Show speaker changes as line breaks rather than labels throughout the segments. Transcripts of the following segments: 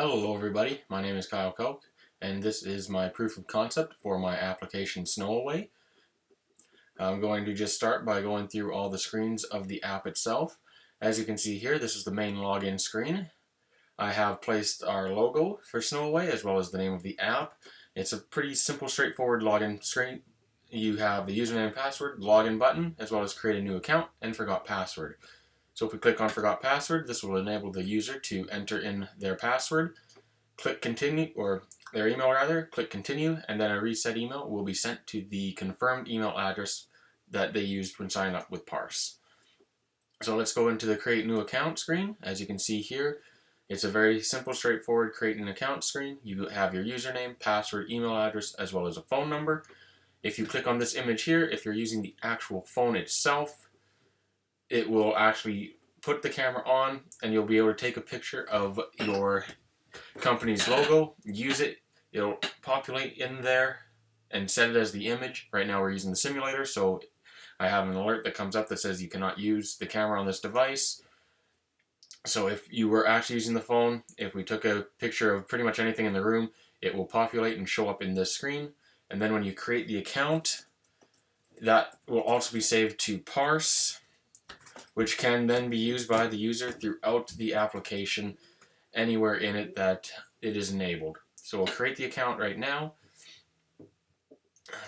Hello everybody, my name is Kyle Koch, and this is my proof of concept for my application Snowaway. I'm going to just start by going through all the screens of the app itself. As you can see here, this is the main login screen. I have placed our logo for Snowaway as well as the name of the app. It's a pretty simple, straightforward login screen. You have the username and password, login button, as well as create a new account and forgot password. So if we click on forgot password, this will enable the user to enter in their password. Click continue, or their email rather, click continue, and then a reset email will be sent to the confirmed email address that they used when signing up with PoC. So let's go into the create new account screen. As you can see here, it's a very simple, straightforward create an account screen. You have your username, password, email address, as well as a phone number. If you click on this image here, if you're using the actual phone itself, it will actually put the camera on and you'll be able to take a picture of your company's logo, use it, it'll populate in there and set it as the image. Right now we're using the simulator, so I have an alert that comes up that says you cannot use the camera on this device. So if you were actually using the phone, if we took a picture of pretty much anything in the room, it will populate and show up in this screen. And then when you create the account, that will also be saved to PoC, which can then be used by the user throughout the application anywhere in it that it is enabled. So we'll create the account right now.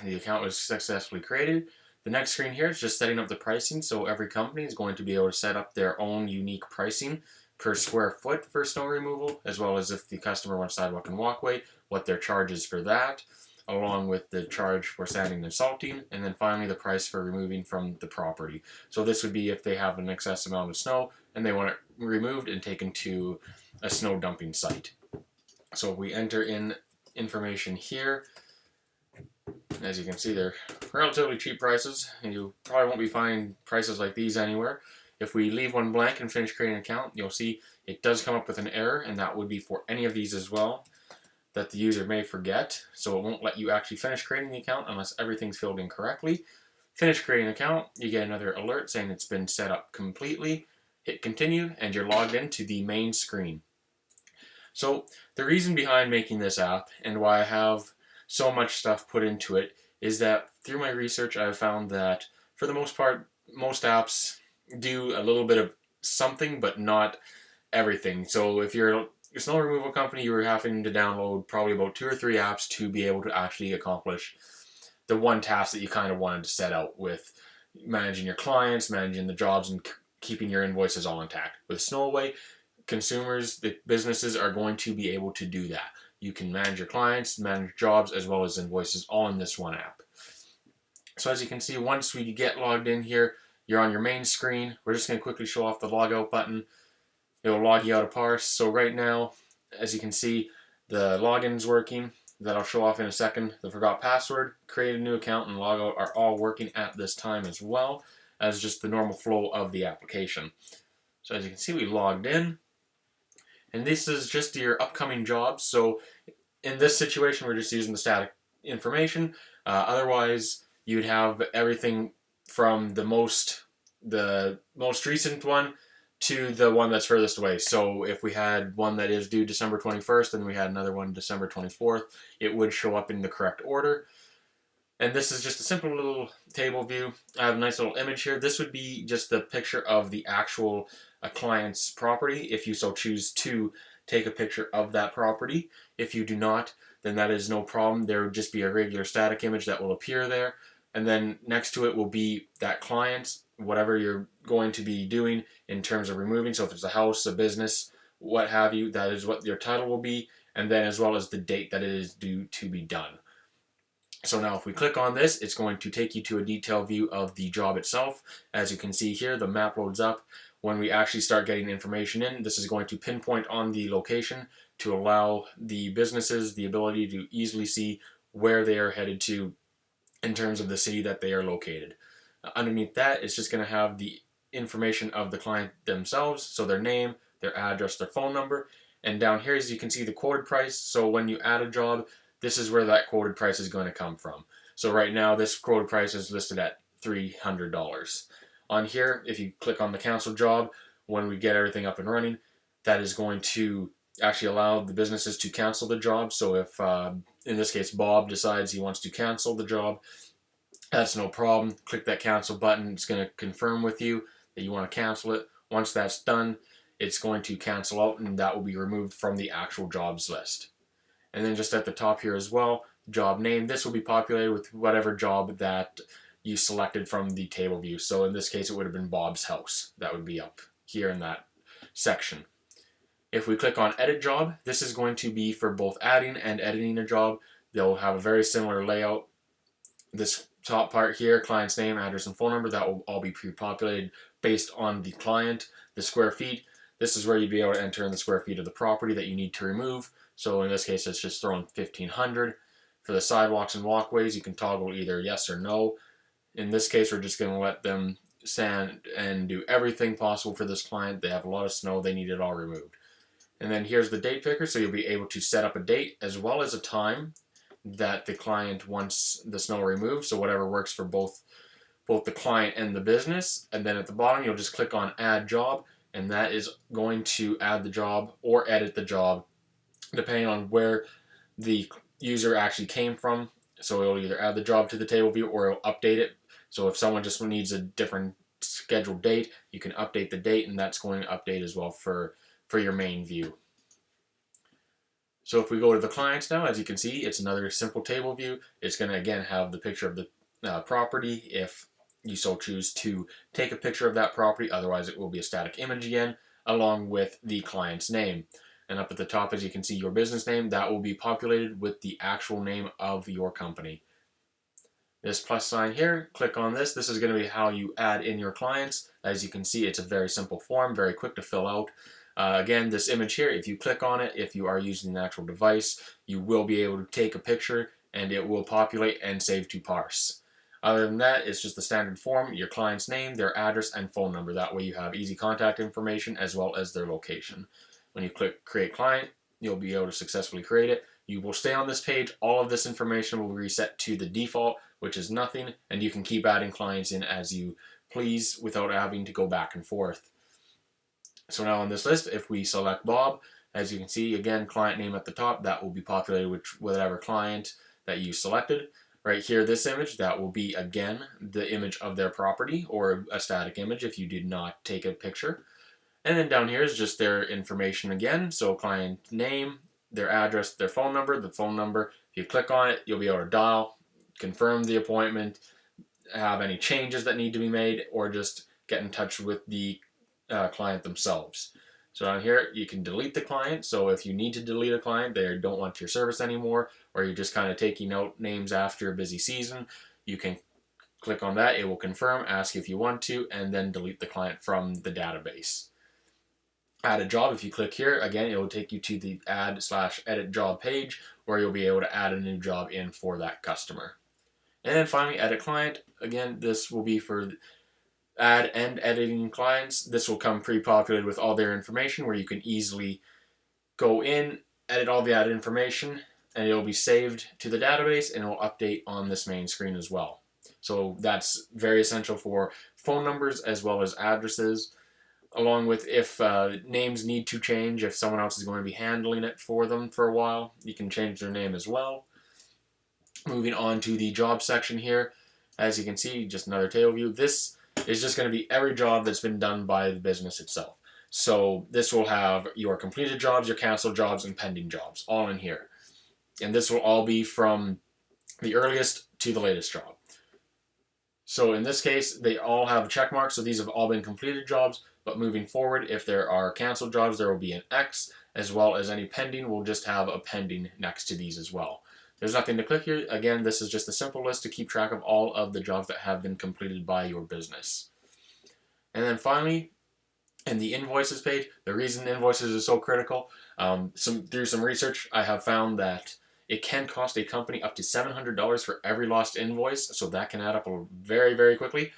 The account was successfully created. The next screen here is just setting up the pricing, so every company is going to be able to set up their own unique pricing per square foot for snow removal, as well as if the customer wants sidewalk and walkway, what their charge is for that, along with the charge for sanding and salting, and then finally the price for removing from the property. So this would be if they have an excess amount of snow and they want it removed and taken to a snow dumping site. So if we enter in information here, as you can see, they're relatively cheap prices. You probably won't be finding prices like these anywhere. If we leave one blank and finish creating an account, you'll see it does come up with an error, and that would be for any of these as well that the user may forget. So it won't let you actually finish creating the account unless everything's filled in correctly. Finish creating an account, you get another alert saying it's been set up completely. Hit continue, and you're logged into the main screen. So the reason behind making this app and why I have so much stuff put into it is that through my research I've found that for the most part most apps do a little bit of something but not everything. So if you're a snow removal company, you're having to download probably about 2 or 3 apps to be able to actually accomplish the one task that you kind of wanted to set out with managing your clients, managing the jobs, and keeping your invoices all intact. With Snowaway, consumers, the businesses are going to be able to do that. You can manage your clients, manage jobs, as well as invoices all in this one app. So as you can see, once we get logged in here, you're on your main screen. We're just going to quickly show off the logout button. It'll log you out of PoC. So right now, as you can see, the login's working. That'll show off in a second. The forgot password, create a new account, and logout are all working at this time as well as just the normal flow of the application. So as you can see, we logged in. And this is just your upcoming jobs. So in this situation, we're just using the static information. Otherwise, you'd have everything from the most recent one to the one that's furthest away. So if we had one that is due December 21st and we had another one December 24th, it would show up in the correct order. And this is just a simple little table view. I have a nice little image here. This would be just the picture of the actual client's property, if you so choose to take a picture of that property. If you do not, then that is no problem. There would just be a regular static image that will appear there. And then next to it will be that client, whatever you're going to be doing in terms of removing. So if it's a house, a business, what have you, that is what your title will be. And then as well as the date that it is due to be done. So now if we click on this, it's going to take you to a detailed view of the job itself. As you can see here, the map loads up. When we actually start getting information in, this is going to pinpoint on the location to allow the businesses the ability to easily see where they are headed to in terms of the city that they are located. Underneath that, it's just going to have the information of the client themselves, so their name, their address, their phone number. And down here, as you can see, the quoted price. So when you add a job, this is where that quoted price is going to come from. So right now, this quoted price is listed at $300. On here, if you click on the cancel job, when we get everything up and running, that is going to actually allow the businesses to cancel the job. So if, in this case, Bob decides he wants to cancel the job, that's no problem. Click that cancel button. It's going to confirm with you that you want to cancel it. Once that's done, it's going to cancel out, and that will be removed from the actual jobs list. And then just at the top here as well, job name. This will be populated with whatever job that you selected from the table view. So in this case, it would have been Bob's house. That would be up here in that section. If we click on edit job, this is going to be for both adding and editing a job. They'll have a very similar layout. This top part here, client's name, address, and phone number, that will all be pre-populated based on the client. The square feet, this is where you'd be able to enter in the square feet of the property that you need to remove. So in this case, it's just throwing 1,500. For the sidewalks and walkways, you can toggle either yes or no. In this case, we're just going to let them stand and do everything possible for this client. They have a lot of snow, they need it all removed. And then here's the date picker, so you'll be able to set up a date as well as a time that the client wants the snow removed, so whatever works for both the client and the business. And then at the bottom, you'll just click on add job, and that is going to add the job or edit the job depending on where the user actually came from. So it'll either add the job to the table view or it'll update it. So if someone just needs a different scheduled date, you can update the date, and that's going to update as well for your main view. So if we go to the clients now, as you can see, it's another simple table view. It's going to again have the picture of the property if you so choose to take a picture of that property. Otherwise, it will be a static image again, along with the client's name. And up at the top, as you can see, your business name, that will be populated with the actual name of your company. This plus sign here, click on this. This is going to be how you add in your clients. As you can see, it's a very simple form, very quick to fill out. Again, this image here, if you click on it, if you are using an actual device, you will be able to take a picture and it will populate and save to parse. Other than that, it's just the standard form, your client's name, their address, and phone number. That way you have easy contact information as well as their location. When you click Create Client, you'll be able to successfully create it. You will stay on this page. All of this information will reset to the default, which is nothing, and you can keep adding clients in as you please without having to go back and forth. So now on this list, if we select Bob, as you can see, again, client name at the top, that will be populated with whatever client that you selected. Right here, this image, that will be, again, the image of their property or a static image if you did not take a picture. And then down here is just their information again. So client name, their address, their phone number. The phone number, if you click on it, you'll be able to dial, confirm the appointment, have any changes that need to be made, or just get in touch with the client themselves. So down here, you can delete the client. So if you need to delete a client, they don't want your service anymore, or you're just kind of taking out names after a busy season, you can click on that. It will confirm, ask if you want to, and then delete the client from the database. Add a job, if you click here, again, it will take you to the add/edit job page where you'll be able to add a new job in for that customer. And then finally, edit client. Again, this will be for add and editing clients. This will come pre-populated with all their information where you can easily go in, edit all the added information, and it'll be saved to the database and it'll update on this main screen as well. So that's very essential for phone numbers as well as addresses, along with if names need to change, if someone else is going to be handling it for them for a while, you can change their name as well. Moving on to the job section here, as you can see, just another table view. This is just going to be every job that's been done by the business itself. So this will have your completed jobs, your canceled jobs, and pending jobs all in here. And this will all be from the earliest to the latest job. So in this case, they all have check marks, so these have all been completed jobs. But moving forward, if there are canceled jobs, there will be an X, as well as any pending. We'll just have a pending next to these as well. There's nothing to click here. Again, this is just a simple list to keep track of all of the jobs that have been completed by your business. And then finally, in the invoices page, the reason invoices is so critical, through some research, I have found that it can cost a company up to $700 for every lost invoice, so that can add up very, very quickly.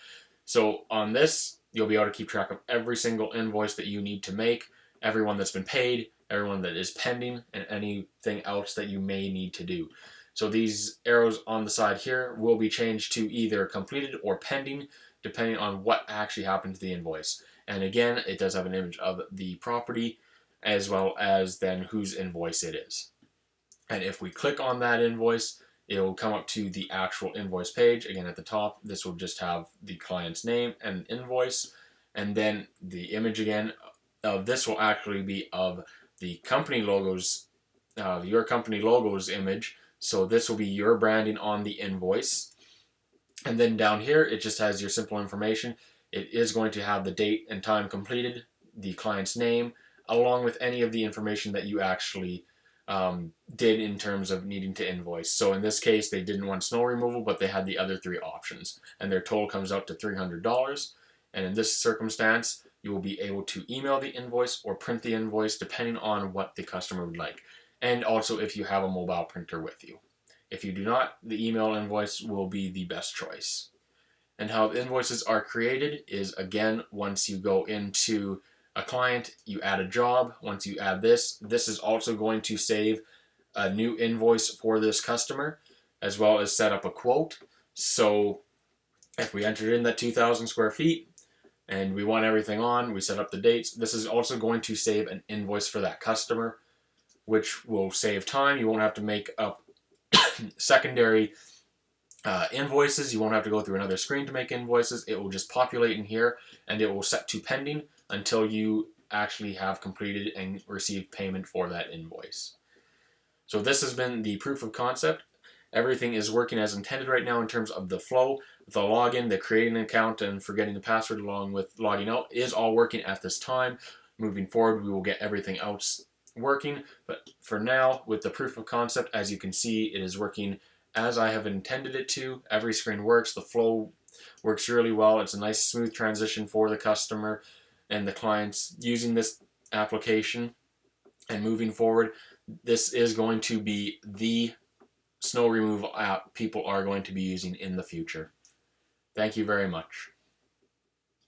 So on this, you'll be able to keep track of every single invoice that you need to make, everyone that's been paid, everyone that is pending, and anything else that you may need to do. So these arrows on the side here will be changed to either completed or pending, depending on what actually happened to the invoice. And again, it does have an image of the property as well as then whose invoice it is. And if we click on that invoice, it will come up to the actual invoice page. Again, at the top, this will just have the client's name and invoice. And then the image again of this will actually be of the company logos, your company logo's image. So this will be your branding on the invoice. And then down here, it just has your simple information. It is going to have the date and time completed, the client's name, along with any of the information that you actually did in terms of needing to invoice. So in this case, they didn't want snow removal, but they had the other 3 options, and their total comes out to $300. And in this circumstance, you will be able to email the invoice or print the invoice depending on what the customer would like, and also if you have a mobile printer with you. If you do not, the email invoice will be the best choice. And how invoices are created is, again, once you go into a client, you add a job. Once you add this is also going to save a new invoice for this customer, as well as set up a quote. So if we entered in that 2,000 square feet and we want everything on, we set up the dates, this is also going to save an invoice for that customer, which will save time. You won't have to make up secondary invoices. You won't have to go through another screen to make invoices. It will just populate in here, and it will set to pending until you actually have completed and received payment for that invoice. So this has been the proof of concept. Everything is working as intended right now in terms of the flow. The login, the creating an account, and forgetting the password along with logging out is all working at this time. Moving forward, we will get everything else working. But for now, with the proof of concept, as you can see, it is working as I have intended it to. Every screen works. The flow works really well. It's a nice smooth transition for the customer and the clients using this application. And moving forward, this is going to be the snow removal app people are going to be using in the future. Thank you very much.